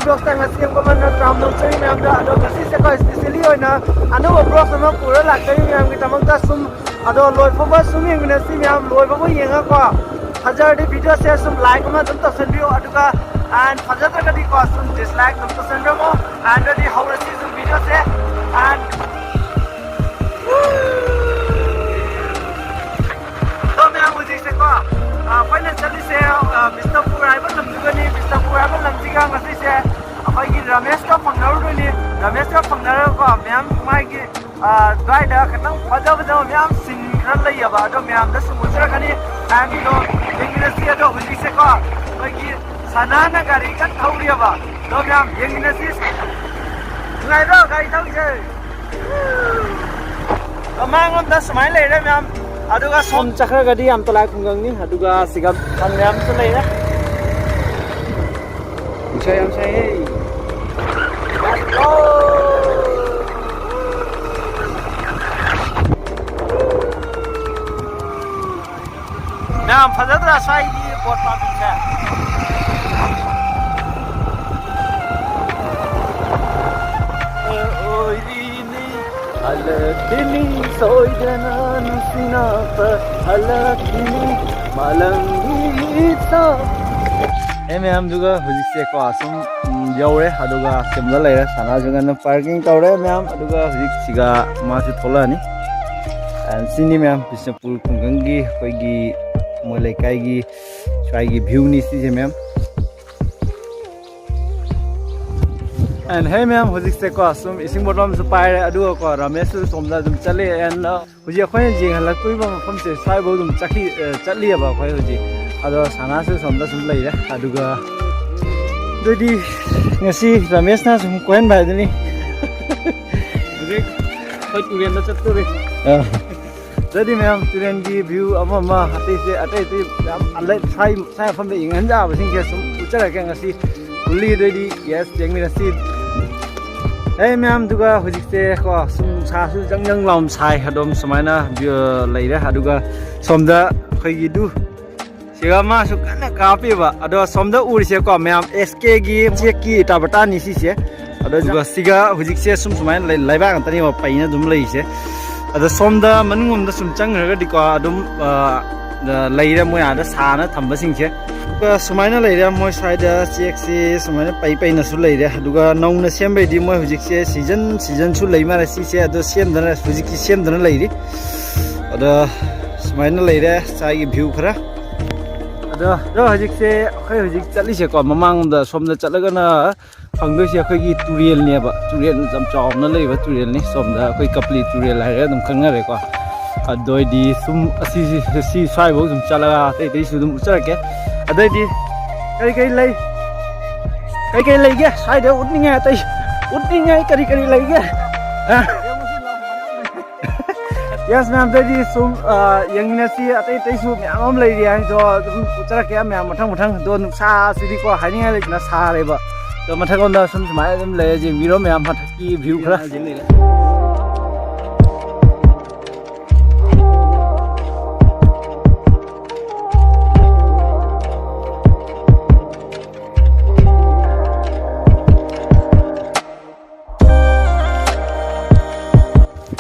blog tang asim ko man ram no chari myam da ado kasi se ko especially oina anu blog sama pura la kai myam ki tamang ta sum ado loi pho ba sum yeng na si myam loi ba yenga ko hajar de video se sum like ma dum ta sen bio aduka and hajar ta kadi ko sum dislike dum ta sen mo and the how see sum video se and to myam mujhe se ko financially se Mr. Purai ba lam du ni Mr. Purai ba lam ji ga ngasi se apai gi Ramesh ka phangnar ru ni Ramesh ka phangnar ko myam mai gi dai da khatang phaja ba myam sin khan lai ya ba do myam da sumudra khani and do English se do huji se ko apai gi sana na gari ka thauri ba do myam English ngai ro gai thau je amang om da smile lai re myam aduga som chakra gadi am to lai khunggang ni aduga sigam kan yam so lai na usai am sai hey let's go nam phajatra sai di bot pa bi ka oi ri Aladini soidana nusinapa aladini malangita em duga hujik se ko asum yaure aduga simla leira sana junga na parking tawre mem aduga hujik siga ma si thola ni and sini mem Bishnupur khunggangi koigi molai kai gi swai gi view ni si je mem and hey ma'am hujik se ko asum ising bottom su pai re adu ko Ramesh su somda dum chale and huji khoi jing halak tui ba mafam se sai bo dum chakhi chatli ba khoi huji ado sana su somda sum lai re adu ga dodi ngasi Ramesh na sum koen bai dani hujik khoi turen da chat tu re dodi ma'am turen gi view ama ma hati se atai ti alai sai fam de ingan ja ba sing ke sum uchara ke ngasi uli dodi yes jeng mi na si hey ma'am duga hujik se ko sum sa su jangjang lam sai hadom samaina leira aduga somda khoi gi du siga ma su kana ka pe ba ado somda uri se ko ma'am SK gi check ki ta bata ni si se ado duga siga hujik se sum samaina lai ba kan tani ma paina dum lei se ado somda manungum da sum chang ra di ko adum leira mo ya da sa na thamba sing se sumaina leira moi saida check se sumaina pai na su leire aduga nongna sembai di moi hujik se season su leima ra si se ado sem dana hujik ki sem dana leiri ada sumaina leire sai gi view khara ada ro hujik se khoi hujik chali se ko mamang da somda chalaga na phangdo se khoi gi turiel ne ba turiel jam chom na leiba turiel ni somda khoi kapli turiel hai dum khanga re ko adoi di sum si sai bo dum chalaga te su dum uchara ke adai di kai lei ge sai de utni ngai tai utni ngai kari lei ge yes ma'am dai di sum yang na si atai su myam lei ri ai do uchara ke myam mathang do nu sa si di ko hai ni ngai na sa re ba do mathang on da sum mai dum lei ji mi ro myam mathaki view khara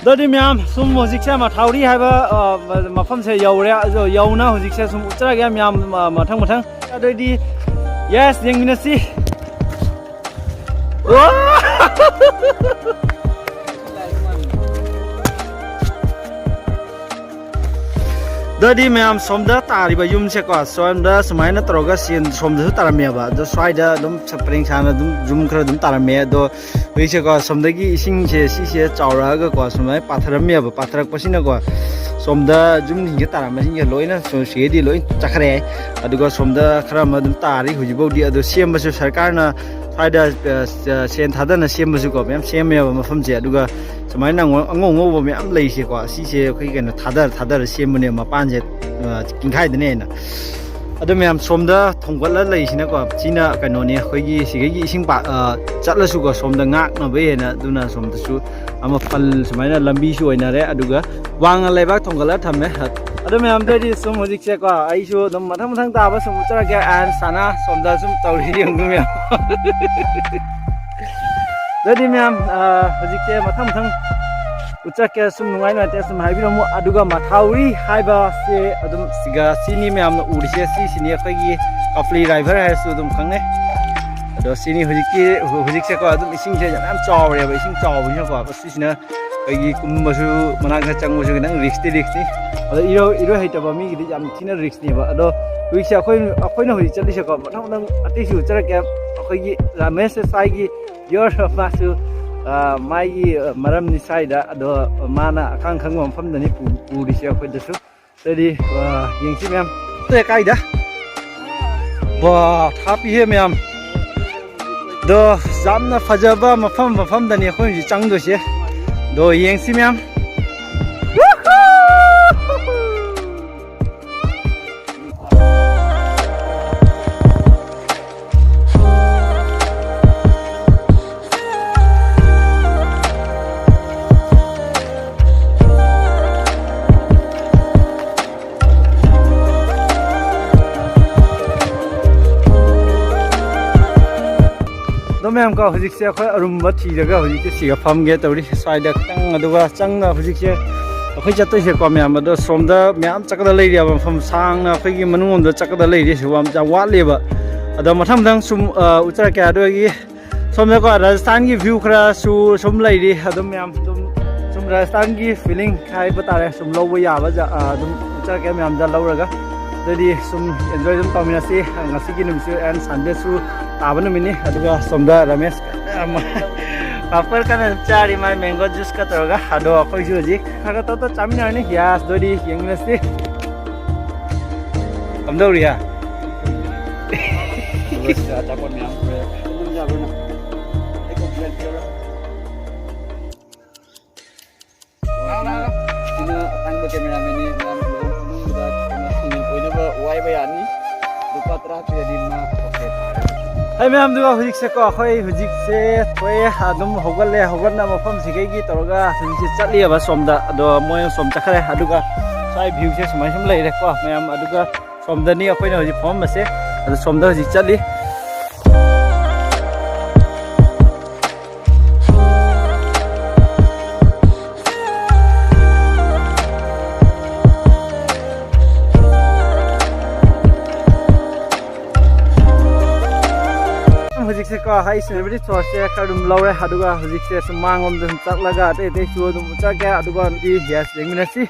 dodi myam sum hojik se ma thauri hai ba mafam se yaure jo yauna hojik se sum uchara ge myam mathang dodi yes jeng mina si dodi myam somda tari ba yum se ko somda samaina troga sin somda tarame ba do swaida dum spring sana dum jum khra dum tarame do se ko somda gi ising se si se chaura ga ko somai patharam ya ba patharak pasina ko somda jum ni tarame sing loina so se di loi chakhare aduga somda khara ma dum tari hujibo di ado sem ba sarkar na swaida sen thadana sem ba ko myam sem ya ma pham je aduga samaina angong ba myam lei se ko si se khoi ga na thadar sem ne ma pan je kingkhai de ne na ado myam somda thongwala lei sina ko china kano ne khoi gi sigi ising ba chatla su ko somda ngak na be na duna somda su ama pal samaina lambi su oina re aduga wanga leibak thongala thamme ꯑꯗꯨ ꯃꯌꯥꯝꯗꯗꯤ ꯁꯨꯝ ꯍꯧꯖꯤꯛꯁꯦꯀꯣ ꯑꯩꯁꯨ ꯑꯗꯨꯝ ꯃꯊꯪ ꯃꯊꯪ ꯇꯥꯕ ꯁꯨꯝ ꯎꯠꯆꯔꯛꯀꯦ and ꯁꯥꯅꯥ ꯁꯣꯝꯗ ꯁꯨꯝ ꯇꯧꯔꯤ ꯌꯦꯡꯗꯨ ꯃꯌꯥꯝ ꯑꯗꯨꯗꯤ ꯃꯌꯥꯝ ꯍꯧꯖꯤꯛꯁꯦ ꯃꯊꯪ ꯃꯊꯪ ꯎꯠꯆꯔꯛꯀꯦ ꯁꯨꯝ ꯅꯨꯡꯉꯥꯏ ꯅꯨꯡꯉꯥꯏꯇꯦ ꯁꯨꯝ ꯍꯥꯏꯕꯤꯔꯝꯃꯨ ꯑꯗꯨꯒ ꯃꯊꯥꯎꯔꯤ ꯍꯥꯏꯕꯁꯦ ꯑꯗꯨꯝ ꯁꯤꯅꯤ ꯃꯌꯥꯝꯅ ꯎꯔꯤꯁꯦ ꯁꯤꯁꯤꯅꯤ ꯑꯩꯈꯣꯏꯒꯤ ꯀꯄ꯭ꯂꯤ ꯔꯥꯏꯚꯔ ꯍꯥꯏꯔꯁꯨ ꯑꯗꯨꯝ ꯈꯪꯅꯩ ꯑꯗꯣ ꯁꯤꯅꯤ ꯍꯧꯖꯤꯛꯁꯦꯀꯣ ꯑꯗꯨꯝ ꯏꯁꯤꯡꯁꯦ ꯌꯥꯝ ꯆꯥꯎꯔꯦꯕ ꯏꯁꯤꯡ ꯆꯥꯎꯕꯅꯤꯅꯀꯣ ꯁꯤꯁꯤꯅ ꯑꯩꯈꯣꯏꯒꯤ ꯀꯨꯝꯕꯁꯨ ꯃꯅꯥꯛꯇ ꯆꯪꯕꯁꯨ ꯈꯤꯇꯪ ꯔꯤꯛꯁꯅꯤ ꯑꯗꯣ 이러 ꯍꯩꯇꯕ ꯃꯤꯒꯤꯗꯤ ꯌꯥꯝ ꯊꯤꯅ ꯔꯤꯛꯁꯅꯦꯕ ꯑꯗꯣ ꯍꯧꯖꯤꯛꯁꯦ ꯑꯩꯈꯣꯏꯅ ꯍꯧꯖꯤꯛ ꯆꯠꯂꯤꯁꯦꯀꯣ ꯃꯊꯪ ꯃꯊꯪ ꯑꯇꯩꯁꯨ ꯎꯠꯆꯔꯛꯀꯦ ꯑꯩꯈꯣꯏꯒꯤ ꯔꯥꯃꯦꯁ ꯁ꯭ꯋꯥꯏꯒꯤ ꯌꯣꯔ ꯃꯥꯁꯨ ꯃꯥꯒꯤ ꯃꯔꯝꯅꯤ ꯁ꯭ꯋꯥꯏꯗ ꯑꯗꯣ ꯃꯥꯅ ꯑꯈꯪ ꯈꯪꯕ ꯃꯐꯝꯗꯅꯤ ꯄꯨꯔꯤꯁꯦ ꯑꯩꯈꯣꯏꯗꯁꯨ ꯑꯗꯨꯗꯤ ꯌꯦꯡꯁꯤ ꯃꯌꯥꯝ ꯀꯥꯏꯗ ꯋꯥ ꯊꯥꯞꯄꯤꯍꯦ ꯃꯌꯥꯝ ꯑꯗꯣ ꯌꯥꯝꯅ ꯐꯖꯕ ꯃꯐꯝꯗꯅꯤ ꯑꯩꯈꯣꯏ ꯍꯧꯖꯤꯛ ꯆꯪꯗꯣꯏꯁꯦ ꯑꯗꯣ ꯌꯦꯡꯁꯤ ꯃꯌꯥꯝ मैम का हजिसे अखोई अरुम्बा थीरगा हजिसे सिगा फमगे तौरी स्वाइदा खतंग अदुगा चंगा हजिसे अखोई चतोइसे को मैम अदो सोमदा मैम चकदा लेरिया मफम सांगना अखोइगी मनुंगोंदा चकदा लेरि सुवाम जा वालेबा अदो मथमदंग सुम उचरा के अदोगी सोमदा को राजस्थान की व्यू खरा सुम लेरि अदो मैम सुम राजस्थान की फीलिंग खाइ बतारे सुम लौबो याबा जा अदुम उचरा के मैम जा लौरगा ददी सुम एन्जॉय सुम तमिनासी ngasi नुमसु एंड संडे सु ताबन मिनी अदुगा सोमदा रमेश पापर kana chari mai mango juice ka torga ado akhoi ju ji khaga to chamina ni gas dodi yengnasi amdoriya bos ada kon yang belum jago na eko plan kero ala sina tanggo cameraman ni nam udah sini punya wai bayani lupa terakhir di ma oke Hey ma'am दुगा हुजिक से को अखोई हुजिक से थोय आदम होगले होगना मफम सिगैगी तोरगा हुजिक चली अब सोमदा अदो मोय सोम चखरे अदुगा साइ view से समाय सम लेरे को मैम अदुगा सोमदनी अखोइना हुजिक फम बसे अदो सोमदा हुजिक चली हजिसे को हाई सेलिब्रिटी सोर्से खडुम लौरे अदुगा हजिसे सुमांगोम दम चकलागा अते सु दम चके अदुगा दि यस लेंगमिनसि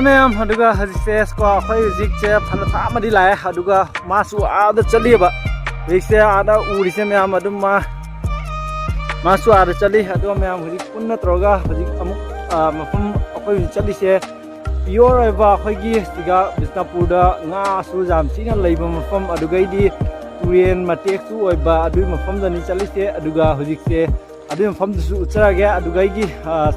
मैम अदुगा हजिसे को खै हजिसे फन थामदि लाय अदुगा मासु आदा चलिबा हजिसे आदा उरिसे मैम अदुम मासु आदा चलि अदुगा मैम हजि पुन्ना तरगा हजि अमुक मफम अखोई चलिसे प्योर ओइबा अखोइगी सिगा बिष्णुपुरदा nga su jam china leiba mafam adugaiदी तुरेन mateक su ओइबा अदुई मफमदनि चलिसे अदुगा हजिसे अदुई मफमदसु उचरागे अदुगाइगी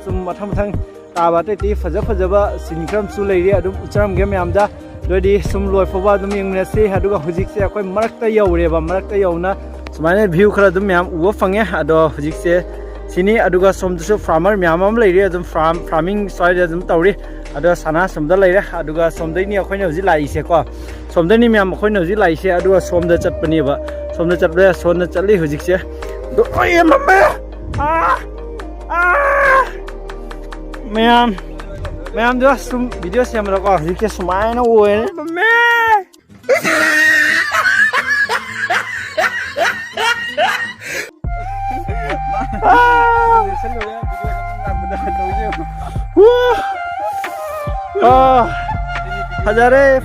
सुम मथम मथंग ताबाते ति फजा फजाबा सिनक्रम सु लेरि अदुम उचरामगे म्यामदा दोदि सुम लोय फोबा अदुम यंगनेसे अदुगा हजिसे अखोई मरकता यौरेबा मरकता यौना सुमाने व्यू खरा अदुम म्याम उवा फंगे अदो हजिसे सिनी अदुगा सोमदसु फार्मर म्यामम लेरि अदुम फार्मिंग सॉइल अदुम तौरि अदो सना सोमदा लेरे अदुगा सोमदैनि अखोइना हजि लाइसे को सोमदैनि म्याम अखोइना हजि लाइसे अदुगा सोमदा चटपनिबा सोमदा चटबे सोना चलि हजिसे दो ओय मम्मे मैम दो सुम वीडियो सेमरा को हजिसे सुमाइना ओय मम्मे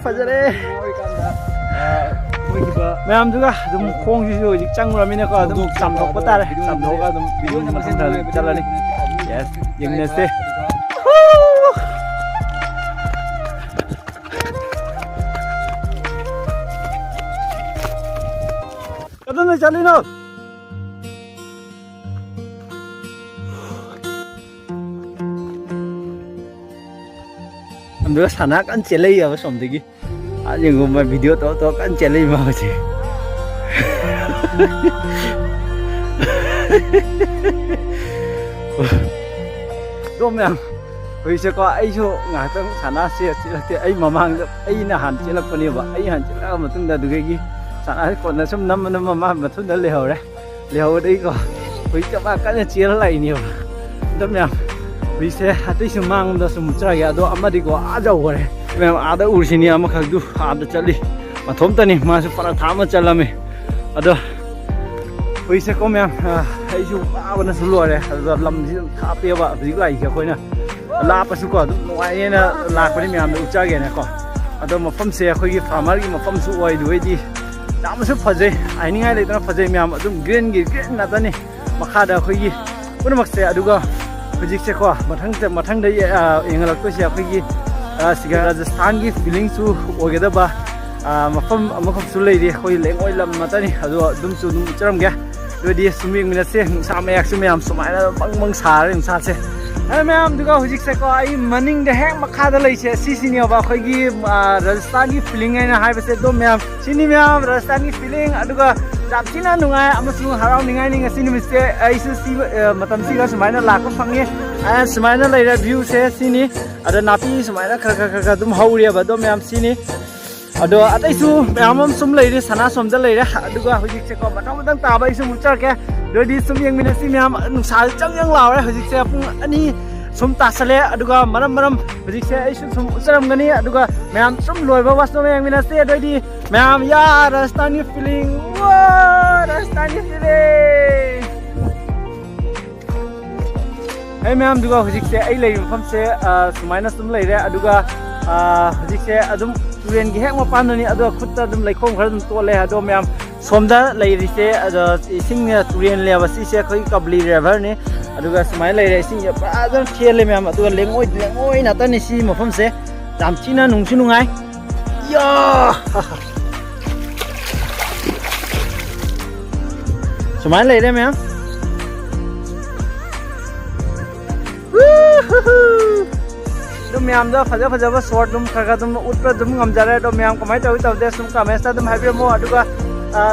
फजरे मैम दुगा दुम खोंगसिसु हजिक चंगरामिना को दुम चामथोकपा तारे चामथोका दुम वीडियो मसिन चलानि यस यंगनेसे कदन चलिनो हमदो साना कान चलै अब समदगी आज यंगो मा भिडियो तो कान चलै मा होचे Đó mẹ bây giờ có ai cho ngài tăng sản á xe chỉ là cái ai mà mang ai là hàn chỉ là con nhiều vậy ai hàn chỉ là mà tung ra được cái gì sản á còn là some năm mà thun đã liều đấy liều ở đây có bây giờ ba cái chỉ là lại nhiều đó mẹ bây giờ hati semang đó semua cara ya đó amma đi có ada rồi mẹ ada urusan amma khác du ada chali mà thốn ta này mà sẽ phải tham mà chला mẹ ada bây giờ có mẹ ai chú ba bên số lúa đấy rồi làm gì khá bia vợ gì lại kia coi nè lạ bớt số có ngoài này là lạ cái mẹ mình ucha cái này có ada mà phẩm xe coi cái farmer cái mà phẩm số ngoài đuôi đi đã mà số phật gì ai ngay đây nó phật gì mẹ mà dùng green là ta này mà khá đã coi cái cái nó mặc xe đúng không bây giờ sẽ có mà thằng đấy anh là tôi sẽ coi cái sự Rajasthan cái feeling su ở cái đó ba mà phẩm số lấy đi coi lấy ngồi làm mà ta này rồi đúng số đúng chấm cái rồi đi swimming mình sẽ sao mẹ swimming số máy nó băng xả rồi sao sẽ em em đúng không bây giờ sẽ có ai morning để hang mà khá đã lấy xe xí nhiều vào coi cái Rajasthan cái feeling này là hai bên sẽ đôi mẹ xin đi mẹ Rajasthan cái feeling đúng không giảm chín là nung ai ama sung harau ningai ninga sini mesti ai si matam si ka semaina la ko phange semaina lai review se sini ada napi semaina kha dum hauria ba do mem sini ado atai su memam sum lai ri sana som da lai ra aduga hojik se ko batang batang ta bai sum char ke do di sum yang mina si mem nung sal chang yang law ra hojik se pung ani sum ta sale aduga maram hojik se ai sum ucharam gani aduga mem sum loi ba was no yang mina se do di mem ya Rajasthani feeling Rajasthani feeling hey mem duga hojik se ai lai pham se sumaina sum lai ra aduga hojik se adum turen gi hek ma pan ni ado khutta adum lai khom khar dum to le ado mem somda lai ri se ado sing turen le ba si se khoi kabli river ni aduga sumai lai re sing ba adum thiel le mem aduga lengoi na ta ni si ma pham se jam china nung chu nungai ya sumai lai re mem dum mem da faja ba short dum kha dum utpa dum ngam jare do mem kamai tawi taw de sum comment ta dum habi mo aduga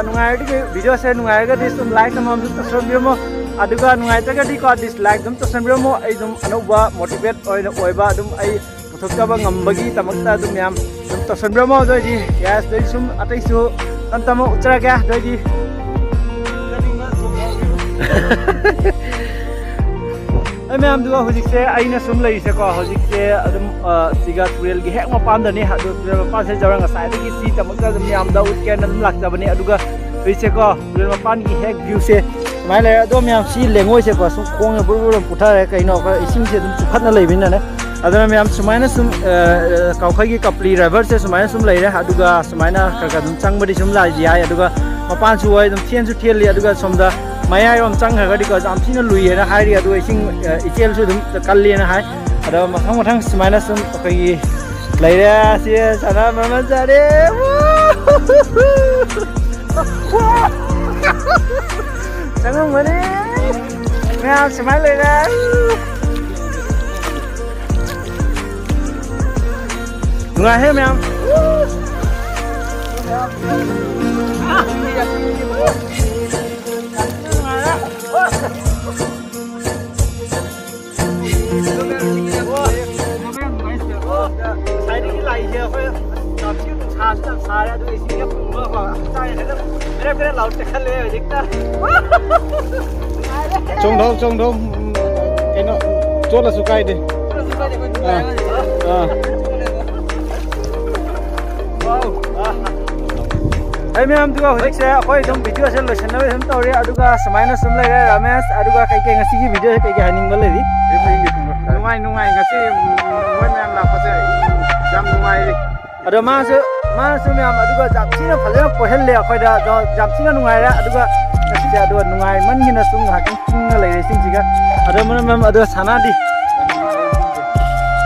nungai di video se nungai ga di sum like nam dum tasam bi mo aduga nungai ta ga di ko dislike dum tasam bi mo ai dum anoba motivate oina oiba dum ai puthok ba ngam bagi tamakta dum mem dum tasam bi mo do di yes do sum atai su tantama uchra ga do di em em duga hojik se aina sum lai se ko hojik se adum siga tuel gi hek ma pan da ni ha do tuel ma pan se jarang asai gi si tamak da dum yam da ut ken dum lak da bani aduga ri se ko tuel ma pan gi hek view se mai le adom yam si lengoi se ko sum khong bur bur putha re kai no ka ising se dum chukhat na lai bin na ne adum yam sumaina sum kau khai gi kapli river se sumaina sum lai re aduga sumaina ka dum chang badi sum lai ji ai aduga ma pan su oi dum thien su thiel li aduga somda maya rom chang ha ga di ko jam thina lui na hai ri adu ising ichel su dum kalli na hai ado mathang sumaina sum kai lai ra si sana mama jare chang mane me sumaina lai ra ngai he me trong đâu cái nó chốt là số cây đi hey ma'am duga hojik se khoi dum video se lesson na hem tawre aduga samaina sum lai ramesh aduga kai kai ngasi gi video kai kai haning bal ri nungai ngasi moi ma'am la phase jam nungai ri ado ma su ma'am aduga jam china phale ko hel le khoi da jam china nungai ra aduga kasi se aduga nungai man hina sung ha king king lai ri sing jiga ado ma'am aduga sana di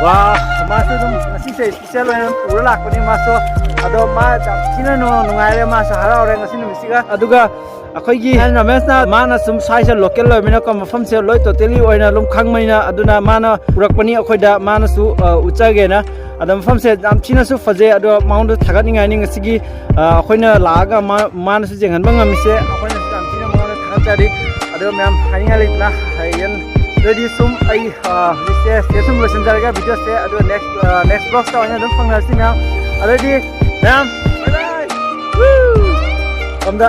wah ma su dum ngasi se special wan pura lak ni ma so ado ma jam china nungai re ma sa harau re ngasi ni siga aduga akhoi gi ramesh na mana sum sai sa local loi mina ko mafam se loi totally oina lum khang maina aduna mana urak pani akhoi da mana su ucha ge na ꯑꯗ ꯃꯐꯝꯁꯦ ꯌꯥꯝ ꯊꯤꯅꯁꯨ ꯐꯖꯩ ꯑꯗꯣ ꯃꯉꯣꯟꯗ ꯊꯥꯒꯠꯅꯤꯡꯉꯥꯏꯅꯤ ꯉꯁꯤꯒꯤ ꯑꯩꯈꯣꯏꯅ ꯂꯥꯛꯑꯒ ꯃꯥꯅꯁꯨ ꯌꯦꯡꯍꯟꯕ ꯉꯝꯃꯤꯁꯦ ꯑꯩꯈꯣꯏꯅꯁꯨ ꯌꯥꯝ ꯊꯤꯅ ꯃꯉꯣꯟꯗ ꯊꯥꯒꯠꯆꯔꯤ ꯑꯗꯨꯒ ꯃꯌꯥꯝ ꯍꯥꯏꯅꯤꯡꯉꯥꯏ ꯂꯩꯇꯅ ꯍꯌꯦꯡ ꯑꯗꯨꯗꯤ ꯁꯨꯝ ꯑꯩ ꯍꯧꯖꯤꯛꯁꯦ ꯁꯨꯝ ꯂꯣꯏꯁꯤꯟꯖꯔꯒ ꯚꯤꯗꯤꯑꯣꯁꯦ ꯑꯗꯨꯒ ꯅꯦꯛꯁ ꯕ꯭ꯂꯣꯛꯇ ꯑꯣꯏꯅ ꯑꯗꯨꯝ ꯐꯪꯅꯔꯁꯤ ꯃꯌꯥꯝ ꯑꯗꯩꯗꯤ ꯃꯌꯥꯝ ꯁꯣꯝꯗ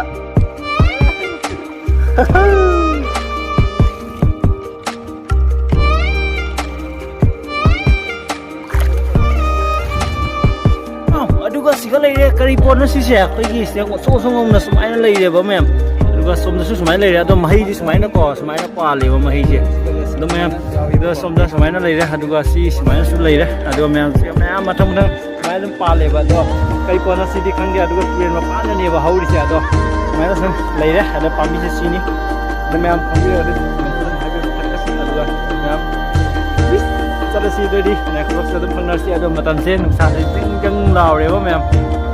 ꯑꯗꯨꯒ ꯁꯤꯒ ꯂꯩꯔꯦ ꯀꯔꯤ ꯄꯣꯠꯅꯣ ꯁꯤꯁꯦ ꯑꯩꯈꯣꯏꯒꯤ ꯑꯆꯧ ꯁꯨꯃꯥꯏꯅ ꯂꯩꯔꯦꯕ ꯃꯌꯥꯝ ꯑꯗꯨꯒ ꯁꯣꯝꯗꯁꯨ ꯁꯨꯃꯥꯏꯅ ꯂꯩꯔꯦ ꯑꯗꯣ ꯃꯍꯩꯗꯤ ꯁꯨꯃꯥꯏꯅ ꯄꯥꯜꯂꯦꯕ ꯃꯍꯩꯁꯦ ꯑꯗꯣ ꯃꯌꯥꯝ ꯑꯗꯨꯒ ꯁꯣꯝꯗ ꯁꯨꯃꯥꯏꯅ ꯂꯩꯔꯦ ꯑꯗꯨꯒ ꯁꯤ ꯁꯨꯃꯥꯏꯅꯁꯨ ꯂꯩꯔꯦ ꯑꯗꯨꯒ ꯃꯌꯥꯝ ꯃꯊꯪ ꯁꯨꯃꯥꯏꯅ ꯑꯗꯨꯝ ꯄꯥꯜꯂꯦꯕ ꯑꯗꯣ ꯀꯔꯤ ꯄꯣꯠꯅꯣ ꯁꯤꯗꯤ ꯈꯪꯗꯦ ꯑꯗꯨꯒ ꯇꯨꯔꯦꯟ ꯃꯄꯥꯟꯗꯅꯦꯕ ꯍꯧꯔꯤꯁꯦ ꯑꯗꯣ ꯁꯨꯃꯥꯏꯅ ꯁꯨꯝ ꯂꯩꯔꯦ ꯑꯗꯣ ꯄꯥꯝꯕꯤꯁꯦ ꯁꯤꯅꯤ ꯑꯗꯣ ꯃꯌꯥꯝ ꯈꯪꯕꯤꯔꯒ ꯑꯗꯨꯝ ꯍꯥꯏꯕꯤꯔꯛꯑꯁꯤ ꯑꯗꯨꯒ ꯃꯌꯥꯝ ꯆꯠꯂꯁꯤ ꯑꯗꯨꯗꯤ ꯅꯦꯛꯁ ꯕ꯭ꯂꯣꯛꯇ ꯑꯗꯨꯝ ꯐꯪꯅꯔꯁꯤ ꯑꯗꯣ ꯃꯇꯝꯁꯦ ꯅꯨꯡꯁꯥꯁꯦ ꯖꯤꯡ ꯖꯪ ꯂꯥꯎꯔꯦꯕ ꯃꯌꯥꯝ